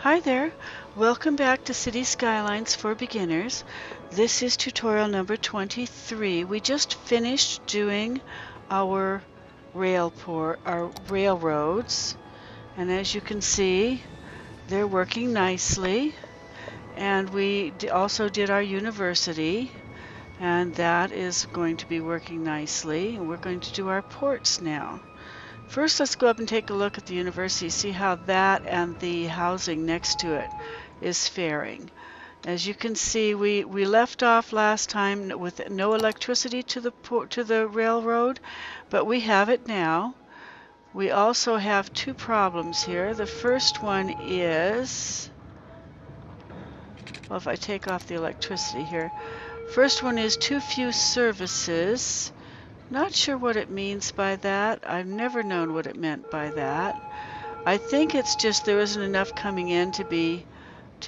Hi there, welcome back to City Skylines for Beginners. This is tutorial number 23. We just finished doing our railroads, and as you can see, they're working nicely. And we also did our university, and that is going to be working nicely. And we're going to do our ports now. First, let's go up and take a look at the university, see how that and the housing next to it is faring. As you can see, we left off last time with no electricity to the railroad, but we have it now. We also have two problems here. The first one is, well, if I take off the electricity here, first one is too few services. Not sure what it means by that. I've never known what it meant by that. I think it's just there isn't enough coming in to be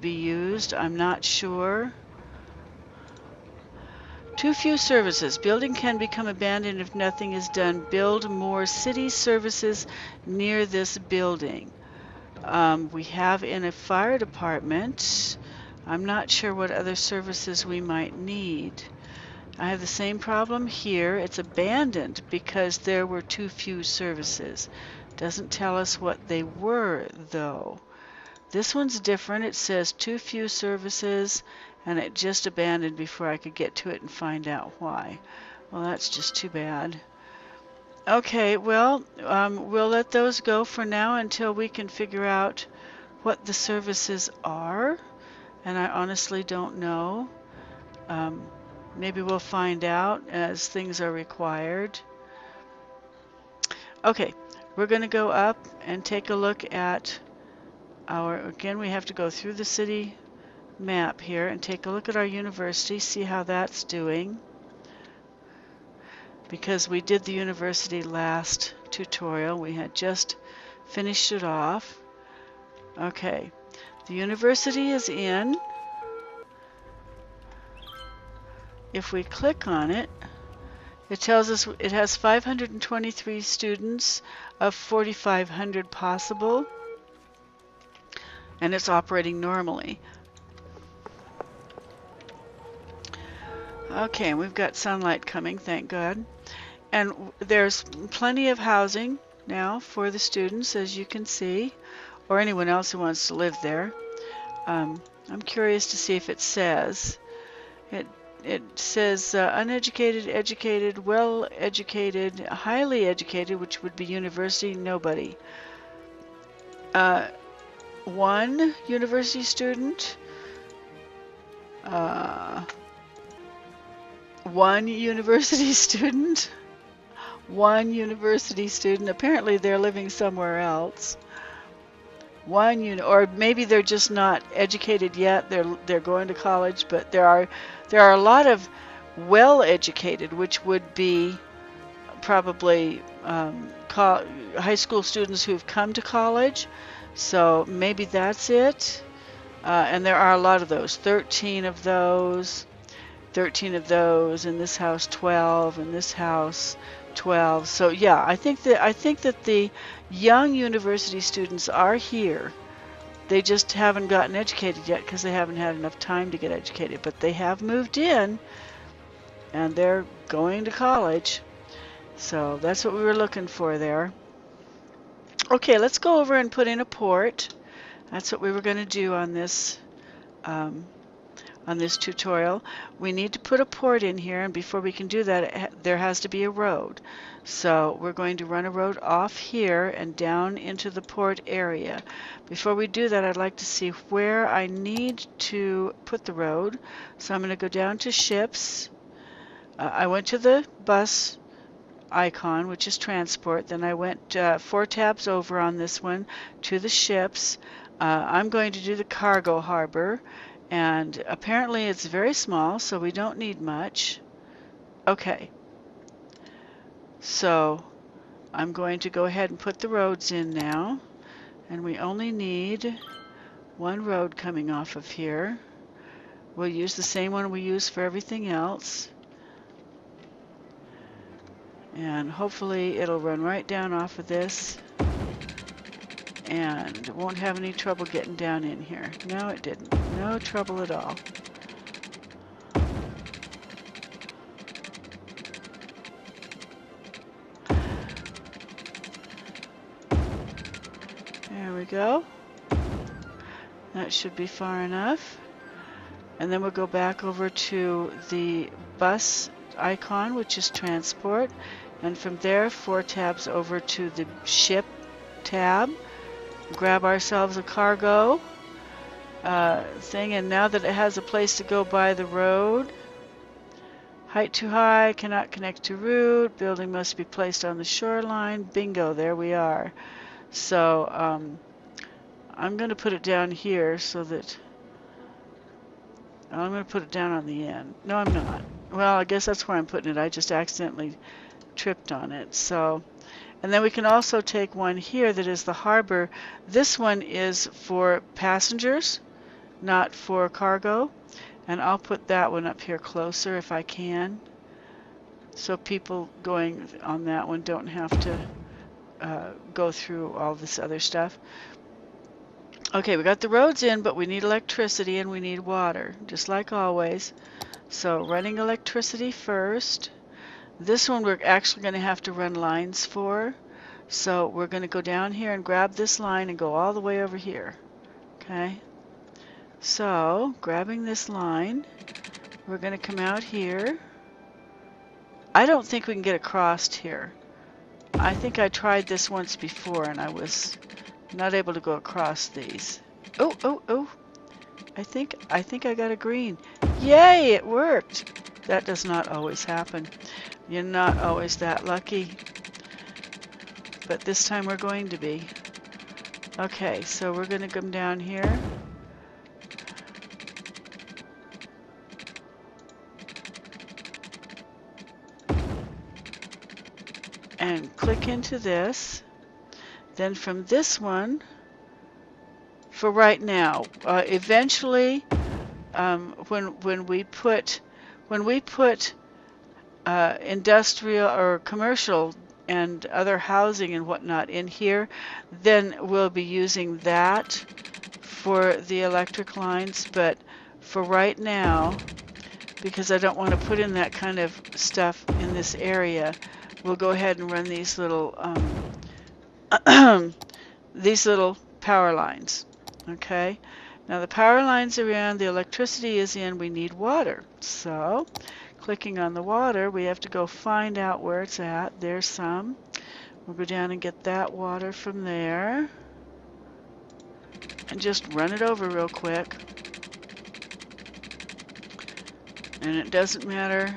used. I'm not sure. Too few services. Building can become abandoned if nothing is done. Build more city services near this building. We have in a fire department. I'm not sure what other services we might need. I have the same problem here. It's abandoned because there were too few services. Doesn't tell us what they were, though. This one's different. It says too few services, and it just abandoned before I could get to it and find out why. Well, that's just too bad. Okay, well, we'll let those go for now until we can figure out what the services are, and I honestly don't know. Maybe we'll find out as things are required. Okay, we're going to go up and take a look at again, we have to go through the city map here and take a look at our university, see how that's doing. Because we did the university last tutorial, we had just finished it off. Okay, the university is in. If we click on it, it tells us it has 523 students of 4,500 possible, and it's operating normally. Okay, we've got sunlight coming, thank God. And there's plenty of housing now for the students, as you can see, or anyone else who wants to live there. I'm curious to see if it says. It says uneducated, educated, well-educated, highly educated, which would be university, nobody. One university student, one university student, one university student. Apparently they're living somewhere else. Or maybe they're just not educated yet. They're going to college, but there are a lot of well-educated, which would be probably high school students who've come to college. So maybe that's it. And there are a lot of those. 13 of those. In this house 12. In this house 12. So yeah, I think that the young university students are here. They just haven't gotten educated yet because they haven't had enough time to get educated. But they have moved in, and they're going to college. So that's what we were looking for there. Okay, let's go over and put in a port. That's what we were going to do on this tutorial. We need to put a port in here, and before we can do that, there has to be a road. So we're going to run a road off here and down into the port area. Before we do that, I'd like to see where I need to put the road. So I'm going to go down to ships. I went to the bus icon, which is transport. Then I went 4 tabs over on this one to the ships. I'm going to do the cargo harbor, and apparently it's very small, so we don't need much. Okay, so I'm going to go ahead and put the roads in now, and we only need one road coming off of here. We'll use the same one we use for everything else. And hopefully it'll run right down off of this. and won't have any trouble getting down in here. No, it didn't. No trouble at all. There we go. That should be far enough. And then we'll go back over to the bus icon, which is transport. And from there, 4 tabs over to the ship tab. Grab ourselves a cargo thing. And now that it has a place to go by the road, height too high, cannot connect to route, building must be placed on the shoreline. Bingo, there we are. So I'm going to put it down here so that I'm going to put it down on the end. No, I'm not. Well, I guess that's where I'm putting it. I just accidentally tripped on it. So, and then we can also take one here that is the harbor. This one is for passengers, not for cargo. And I'll put that one up here closer if I can, so people going on that one don't have to go through all this other stuff. Okay, we got the roads in, but we need electricity and we need water, just like always. So running electricity first. This one we're actually going to have to run lines for. So we're going to go down here and grab this line and go all the way over here. Okay. So grabbing this line, we're going to come out here. I don't think we can get across here. I think I tried this once before and I was not able to go across these. Oh, oh, oh. I think I got a green. Yay, it worked. That does not always happen. You're not always that lucky. But this time we're going to be. Okay, so we're going to come down here. And click into this. Then from this one, for right now, eventually, when we put industrial or commercial and other housing and whatnot in here, then we'll be using that for the electric lines. But for right now, because I don't want to put in that kind of stuff in this area, we'll go ahead and run these little power lines. Okay, now the power lines are in, the electricity is in, we need water. So clicking on the water, we have to go find out where it's at. There's some. We'll go down and get that water from there and just run it over real quick. And it doesn't matter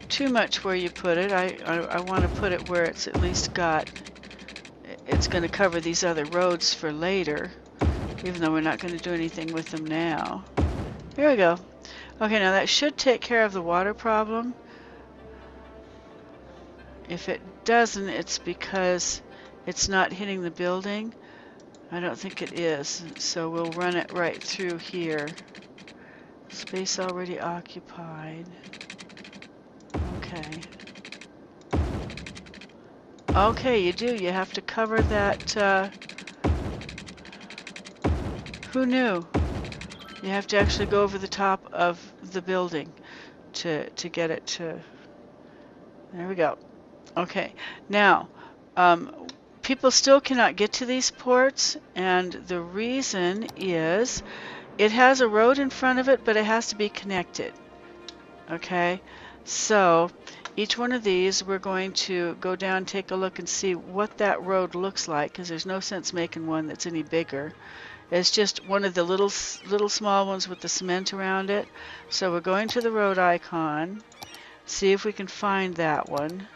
too much where you put it. I want to put it where it's at least got, it's going to cover these other roads for later, even though we're not going to do anything with them now. Here we go. Okay, now that should take care of the water problem. If it doesn't, it's because it's not hitting the building. I don't think it is, so we'll run it right through here. Space already occupied. Okay. Okay, you do. You have to cover that. Who knew? You have to actually go over the top of the building to get it to. There we go. Okay. Now, people still cannot get to these ports, and the reason is it has a road in front of it, but it has to be connected. Okay. So each one of these, we're going to go down, take a look, and see what that road looks like, because there's no sense making one that's any bigger. It's just one of the little small ones with the cement around it. So we're going to the road icon, see if we can find that one.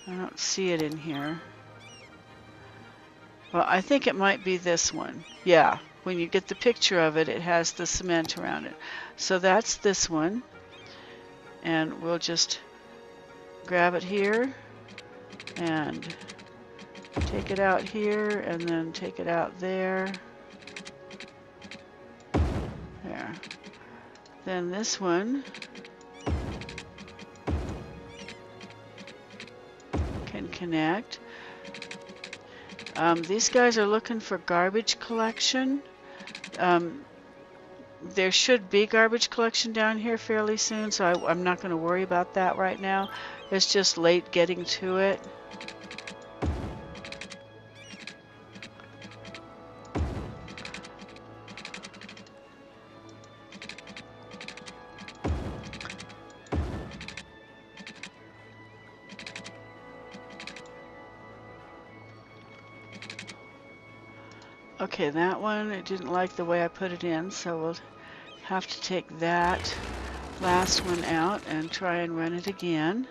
I don't see it in here. Well, I think it might be this one. Yeah, when you get the picture of it, it has the cement around it. So that's this one. And we'll just grab it here and take it out here and then take it out there. There. Then this one can connect. These guys are looking for garbage collection. There should be garbage collection down here fairly soon, so I'm not going to worry about that right now. It's just late getting to it. Okay, that one, I didn't like the way I put it in, so we'll have to take that last one out and try and run it again.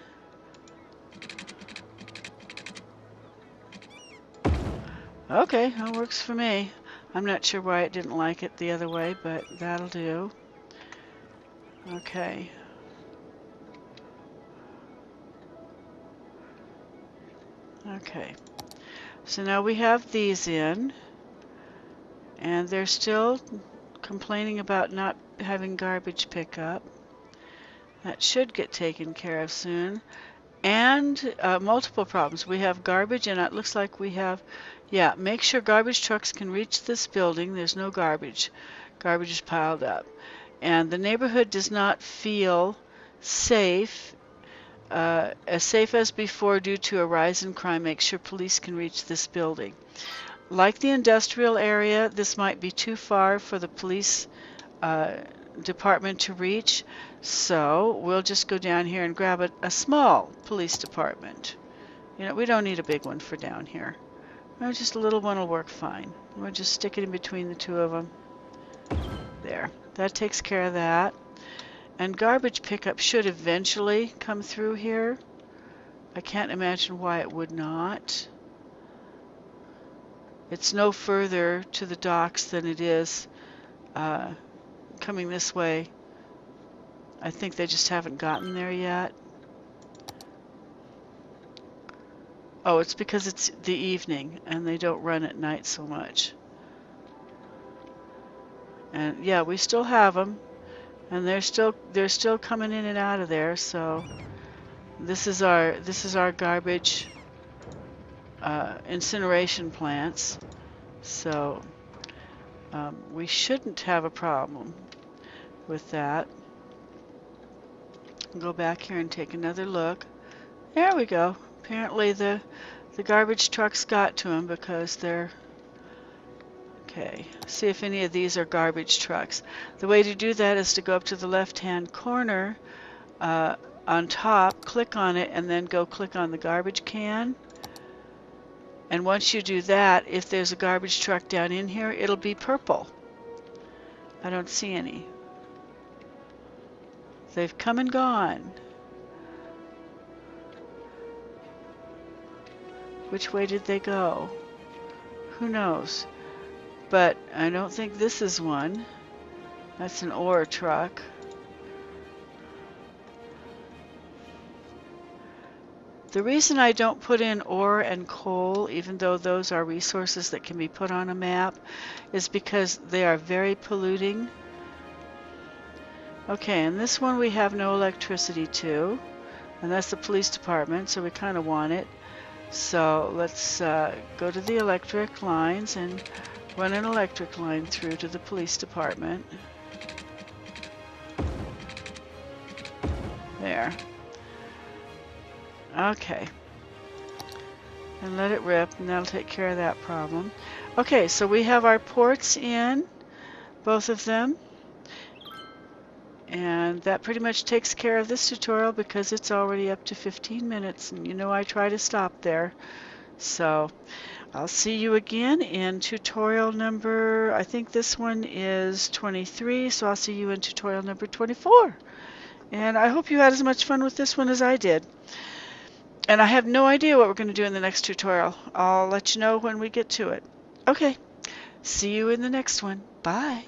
Okay, that works for me. I'm not sure why it didn't like it the other way, but that'll do. Okay. Okay. So now we have these in, and they're still complaining about not having garbage pickup. That should get taken care of soon. And multiple problems. We have garbage, and it looks like we have, yeah, make sure garbage trucks can reach this building. There's no garbage. Garbage is piled up. And the neighborhood does not feel safe, as safe as before due to a rise in crime. Make sure police can reach this building. Like the industrial area, this might be too far for the police department to reach, so we'll just go down here and grab a small police department. You know, we don't need a big one for down here. Just a little one will work fine. We'll just stick it in between the two of them. There. That takes care of that. And garbage pickup should eventually come through here. I can't imagine why it would not. It's no further to the docks than it is coming this way. I think they just haven't gotten there yet. Oh, it's because it's the evening and they don't run at night so much. And yeah, we still have them, and they're still coming in and out of there. So this is our garbage incineration plants. So we shouldn't have a problem with that. Go back here and take another look. There we go. Apparently the garbage trucks got to them because they're okay. See if any of these are garbage trucks. The way to do that is to go up to the left-hand corner on top, click on it, and then go click on the garbage can. And once you do that, if there's a garbage truck down in here, it'll be purple. I don't see any. They've come and gone. Which way did they go? Who knows? But I don't think this is one. That's an ore truck. The reason I don't put in ore and coal, even though those are resources that can be put on a map, is because they are very polluting. Okay, and this one we have no electricity to, and that's the police department, so we kind of want it. So let's go to the electric lines and run an electric line through to the police department. There. Okay. And let it rip, and that'll take care of that problem. Okay, so we have our ports in, both of them. And that pretty much takes care of this tutorial because it's already up to 15 minutes, and you know I try to stop there. So I'll see you again in tutorial number, I think this one is 23, so I'll see you in tutorial number 24. And I hope you had as much fun with this one as I did. And I have no idea what we're going to do in the next tutorial. I'll let you know when we get to it. Okay, see you in the next one. Bye.